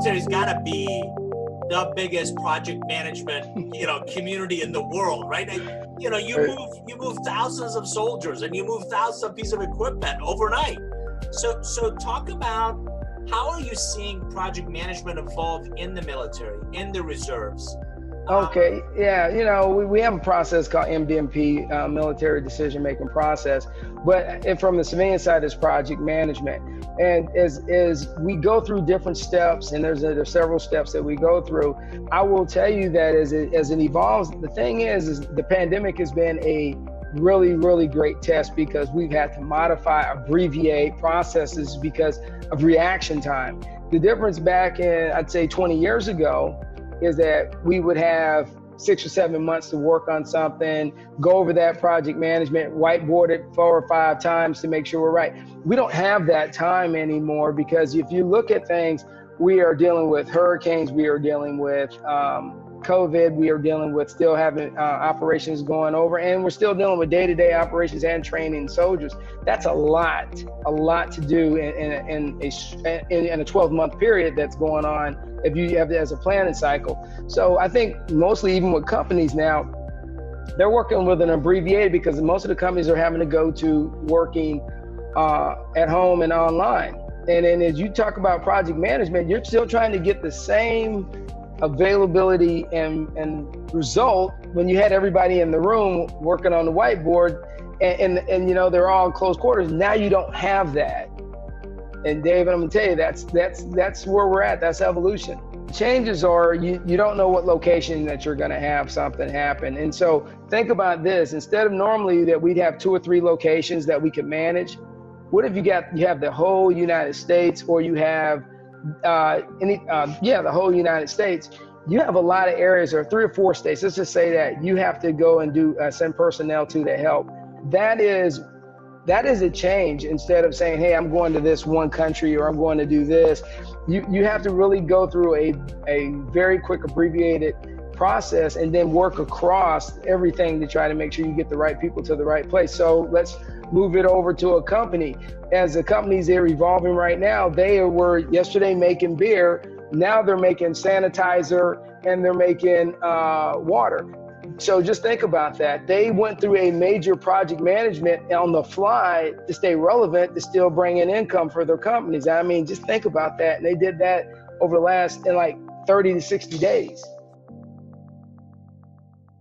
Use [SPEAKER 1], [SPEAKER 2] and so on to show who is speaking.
[SPEAKER 1] military's got to be the biggest project management, community in the world, right? And, you move thousands of soldiers and you move thousands of pieces of equipment overnight. So talk about how are you seeing project management evolve in the military, in the reserves?
[SPEAKER 2] Okay, yeah, we have a process called MDMP, military decision-making process, but from the civilian side is project management. And as we go through different steps, and there's several steps that we go through, I will tell you that as it evolves, the thing is the pandemic has been a really, really great test because we've had to modify, abbreviate processes because of reaction time. The difference back in, I'd say 20 years ago, is that we would have 6 or 7 months to work on something, go over that project management, whiteboard it 4 or 5 times to make sure we're right. We don't have that time anymore because if you look at things, we are dealing with hurricanes, we are dealing with COVID, we are dealing with still having operations going over, and we're still dealing with day-to-day operations and training soldiers. That's a lot to do in a 12-month period that's going on if you have it as a planning cycle. So I think mostly even with companies now, they're working with an abbreviated because most of the companies are having to go to working at home and online. And then as you talk about project management, you're still trying to get the same availability and result when you had everybody in the room working on the whiteboard and they're all in close quarters. Now you don't have that. And David, I'm gonna tell you, that's where we're at. That's evolution. Changes are you don't know what location that you're gonna have something happen. And so think about this, instead of normally that we'd have 2 or 3 locations that we could manage, what if you have the whole United States, or you have the whole United States? You have a lot of areas, or 3 or 4 states, let's just say that you have to go and send personnel to help. That is a change. Instead of saying, hey, I'm going to this one country or I'm going to do this, you have to really go through a very quick abbreviated process and then work across everything to try to make sure you get the right people to the right place. So let's move it over to a company. As the companies they're evolving right now, they were yesterday making beer, now they're making sanitizer and they're making water. So just think about that. They went through a major project management on the fly to stay relevant, to still bring in income for their companies. I mean, just think about that. And they did that over the last, in like 30 to 60 days.